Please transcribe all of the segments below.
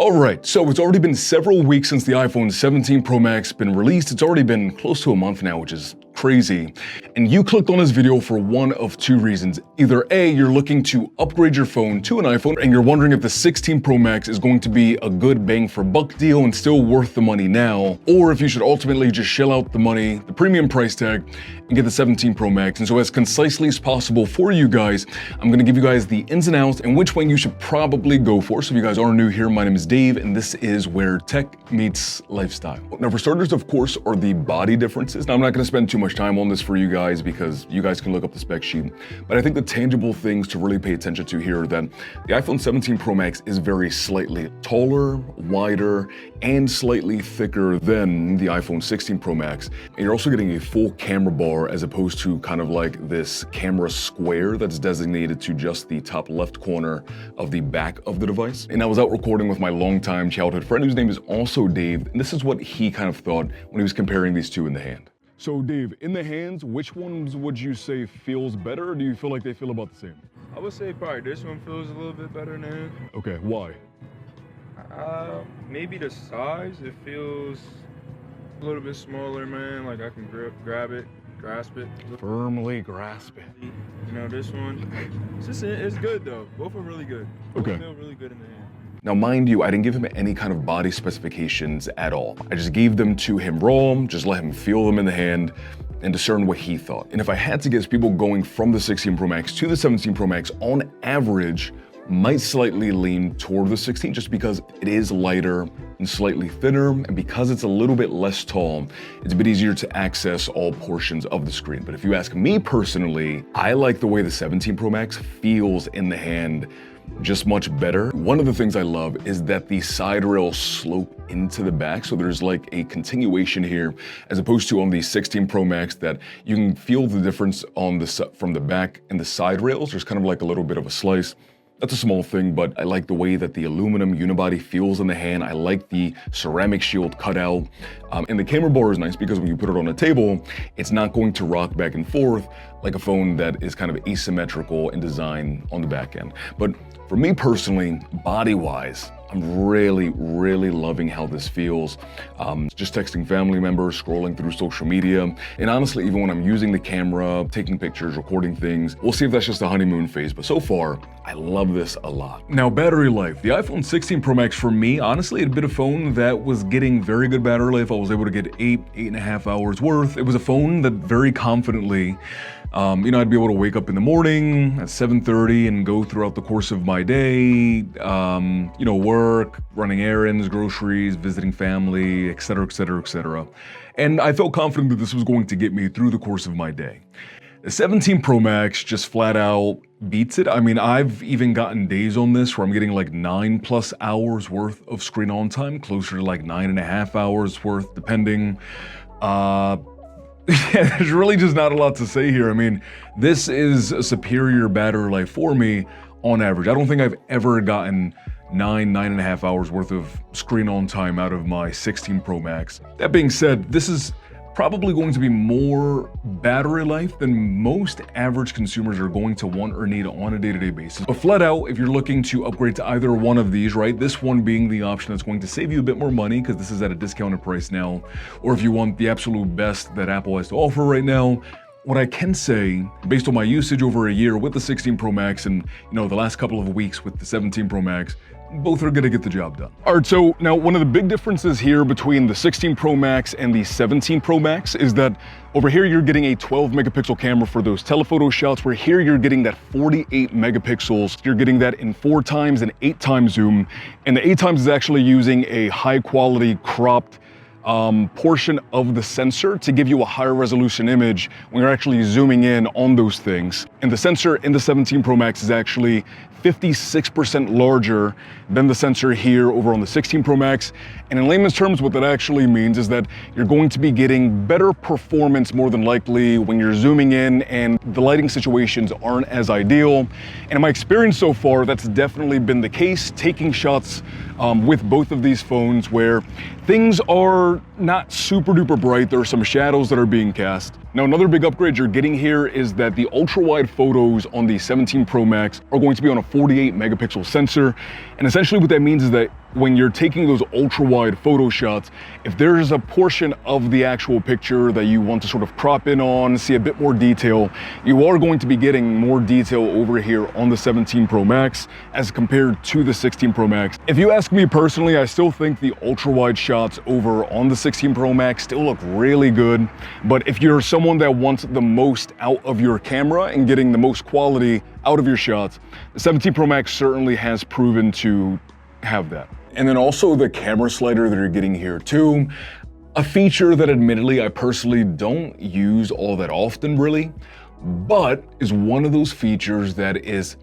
Alright, so it's already been several weeks since the iPhone 17 Pro Max been released. It's already been close to a month now, which is crazy. And you clicked on this video for one of two reasons. Either A, you're looking to upgrade your phone to an iPhone and you're wondering if the 16 Pro Max is going to be a good bang for buck deal and still worth the money now, or if you should ultimately just shell out the money, the premium price tag, and get the 17 Pro Max. And so as concisely as possible for you guys, I'm gonna give you guys the ins and outs and which one you should probably go for. So if you guys are new here, my name is Dave, and this is where tech meets lifestyle. Now for starters, of course, are the body differences. Now I'm not gonna spend too much time on this for you guys because you guys can look up the spec sheet, but I think the tangible things to really pay attention to here are that the iPhone 17 Pro Max is very slightly taller, wider, and slightly thicker than the iPhone 16 Pro Max. And you're also getting a full camera bar as opposed to kind of like this camera square that's designated to just the top left corner of the back of the device. And I was out recording with my longtime childhood friend whose name is also Dave, and this is what he kind of thought when he was comparing these two in the hand. So Dave, in the hands, which ones would you say feels better, or do you feel like they feel about the same? I would say probably this one feels a little bit better in the hand. Okay, why? Maybe the size, it feels a little bit smaller, man. Like I can grab it, grasp it. Firmly grasp it. You know, this one, it's good though. Both are really good. Okay. Both feel really good in the hand. Now, mind you, I didn't give him any kind of body specifications at all. I just gave them to him raw, just let him feel them in the hand and discern what he thought. And if I had to guess, people going from the 16 Pro Max to the 17 Pro Max on average might slightly lean toward the 16 just because it is lighter and slightly thinner, and because it's a little bit less tall, it's a bit easier to access all portions of the screen. But if you ask me personally, I like the way the 17 Pro Max feels in the hand just much better. One of the things I love is that the side rails slope into the back, so there's like a continuation here, as opposed to on the 16 Pro Max that you can feel the difference on from the back and the side rails. There's kind of like a little bit of a slice. That's a small thing, but I like the way that the aluminum unibody feels in the hand. I like the ceramic shield cutout. And the camera bar is nice because when you put it on a table, it's not going to rock back and forth like a phone that is kind of asymmetrical in design on the back end. But for me personally, body-wise, I'm really loving how this feels. Just texting family members, scrolling through social media, and honestly, even when I'm using the camera, taking pictures, recording things, we'll see if that's just a honeymoon phase, but so far, I love this a lot. Now, battery life. The iPhone 16 Pro Max for me, honestly, had been a phone that was getting very good battery life. I was able to get 8.5 hours worth. It was a phone that very confidently, I'd be able to wake up in the morning at 7:30 and go throughout the course of my day, work, running errands, groceries, visiting family, etc., etc., etc. And I felt confident that this was going to get me through the course of my day. The 17 Pro Max just flat out beats it. I mean, I've even gotten days on this where I'm getting like 9+ hours worth of screen on time, closer to like 9.5 hours worth, depending. Yeah, there's really just not a lot to say here. I mean, this is a superior battery life for me on average. I don't think I've ever gotten 9.5 hours worth of screen on time out of my 16 Pro Max. That being said, this is probably going to be more battery life than most average consumers are going to want or need on a day-to-day basis. But flat out, if you're looking to upgrade to either one of these, right, this one being the option that's going to save you a bit more money because this is at a discounted price now, or if you want the absolute best that Apple has to offer right now, what I can say, based on my usage over a year with the 16 Pro Max and, the last couple of weeks with the 17 Pro Max, both are gonna get the job done. All right, so now one of the big differences here between the 16 Pro Max and the 17 Pro Max is that over here you're getting a 12 megapixel camera for those telephoto shots, where here you're getting that 48 megapixels. You're getting that in 4x and 8x zoom, and the 8x is actually using a high quality cropped portion of the sensor to give you a higher resolution image when you're actually zooming in on those things. And the sensor in the 17 Pro Max is actually 56% larger than the sensor here over on the 16 Pro Max. And in layman's terms, what that actually means is that you're going to be getting better performance more than likely when you're zooming in and the lighting situations aren't as ideal. And in my experience so far, that's definitely been the case, taking shots with both of these phones where things are not super duper bright. There are some shadows that are being cast. Now, another big upgrade you're getting here is that the ultra wide photos on the 17 Pro Max are going to be on a 48 megapixel sensor. And essentially what that means is that when you're taking those ultra wide photo shots, if there's a portion of the actual picture that you want to sort of crop in on, see a bit more detail, you are going to be getting more detail over here on the 17 Pro Max as compared to the 16 Pro Max. If you ask me personally, I still think the ultra wide shots over on the 16 Pro Max still look really good. But if you're someone that wants the most out of your camera and getting the most quality out of your shots, the 17 Pro Max certainly has proven to have that. And then also the camera slider that you're getting here too, a feature that admittedly I personally don't use all that often really, but is one of those features that is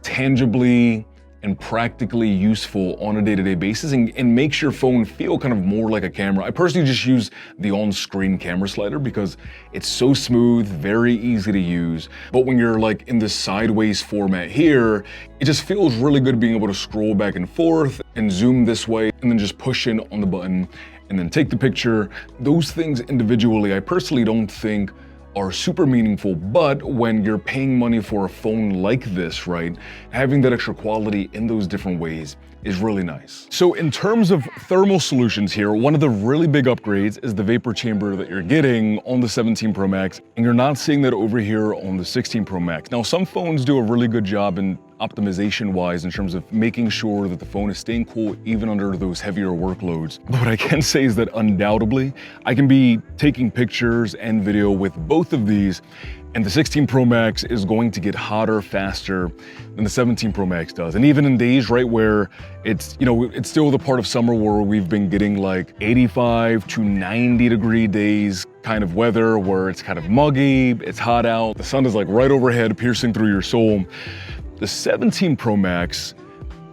tangibly and practically useful on a day-to-day basis and makes your phone feel kind of more like a camera. I personally just use the on-screen camera slider because it's so smooth, very easy to use. But when you're like in this sideways format here, it just feels really good being able to scroll back and forth and zoom this way and then just push in on the button and then take the picture. Those things individually, I personally don't think are super meaningful, but when you're paying money for a phone like this, right, having that extra quality in those different ways is really nice. So in terms of thermal solutions here, one of the really big upgrades is the vapor chamber that you're getting on the 17 Pro Max, and you're not seeing that over here on the 16 Pro Max. Now, some phones do a really good job in optimization-wise in terms of making sure that the phone is staying cool even under those heavier workloads. But what I can say is that undoubtedly, I can be taking pictures and video with both of these, and the 16 Pro Max is going to get hotter faster than the 17 Pro Max does. And even in days, right, where it's, you know, it's still the part of summer where we've been getting like 85 to 90 degree days kind of weather where it's kind of muggy, it's hot out, the sun is like right overhead, piercing through your soul. The 17 Pro Max,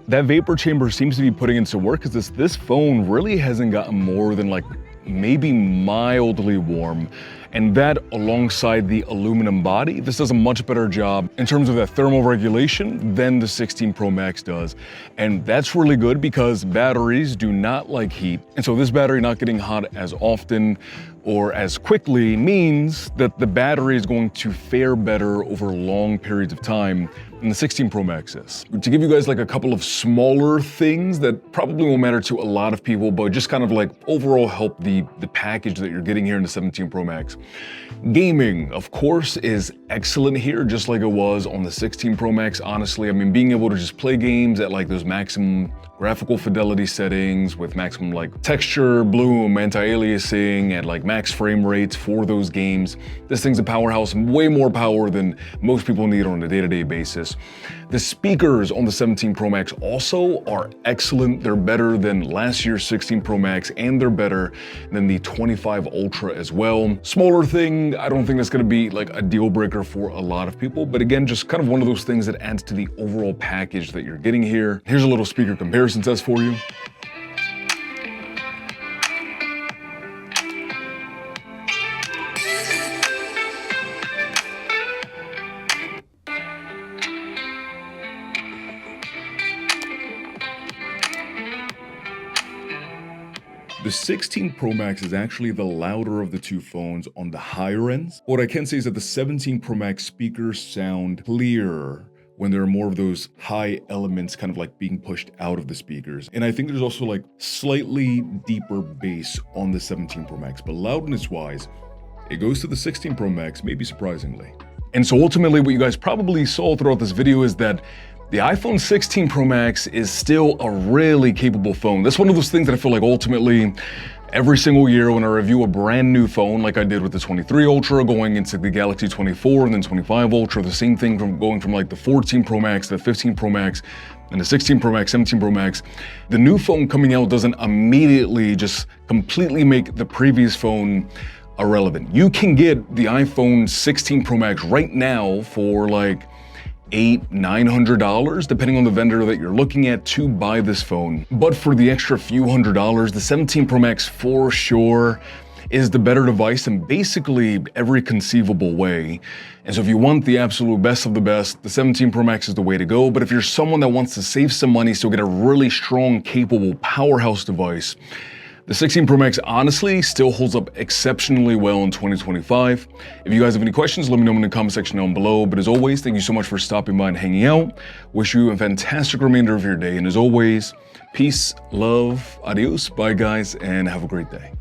that vapor chamber seems to be putting in some work because this phone really hasn't gotten more than like maybe mildly warm. And that alongside the aluminum body, this does a much better job in terms of that thermal regulation than the 16 Pro Max does. And that's really good because batteries do not like heat. And so this battery not getting hot as often or as quickly means that the battery is going to fare better over long periods of time than the 16 Pro Max is. To give you guys like a couple of smaller things that probably won't matter to a lot of people, but just kind of like overall help the package that you're getting here in the 17 Pro Max. Gaming, of course, is excellent here, just like it was on the 16 Pro Max, honestly. I mean, being able to just play games at like those maximum graphical fidelity settings with maximum like texture, bloom, anti-aliasing at like max frame rates for those games. This thing's a powerhouse, way more power than most people need on a day-to-day basis. The speakers on the 17 Pro Max also are excellent. They're better than last year's 16 Pro Max and they're better than the 25 Ultra as well. Smaller thing, I don't think that's gonna be like a deal breaker for a lot of people, but again, just kind of one of those things that adds to the overall package that you're getting here. Here's a little speaker comparison test for you. The 16 Pro Max is actually the louder of the two phones on the higher ends. What I can say is that the 17 Pro Max speakers sound clearer when there are more of those high elements kind of like being pushed out of the speakers. And I think there's also like slightly deeper bass on the 17 Pro Max, but loudness wise, it goes to the 16 Pro Max, maybe surprisingly. And so ultimately what you guys probably saw throughout this video is that the iPhone 16 Pro Max is still a really capable phone. That's one of those things that I feel like ultimately every single year when I review a brand new phone, like I did with the 23 Ultra going into the Galaxy 24 and then 25 Ultra, the same thing from going from like the 14 Pro Max to the 15 Pro Max and the 16 Pro Max, 17 Pro Max. The new phone coming out doesn't immediately just completely make the previous phone irrelevant. You can get the iPhone 16 Pro Max right now for like $800-900, depending on the vendor that you're looking at to buy this phone. But for the extra few $100s, the 17 Pro Max for sure is the better device in basically every conceivable way. And so if you want the absolute best of the best, the 17 Pro Max is the way to go. But if you're someone that wants to save some money, still get a really strong, capable powerhouse device, the 16 Pro Max honestly still holds up exceptionally well in 2025. If you guys have any questions, let me know in the comment section down below. But as always, thank you so much for stopping by and hanging out. Wish you a fantastic remainder of your day. And as always, Peace, love, adios, bye guys, and have a great day.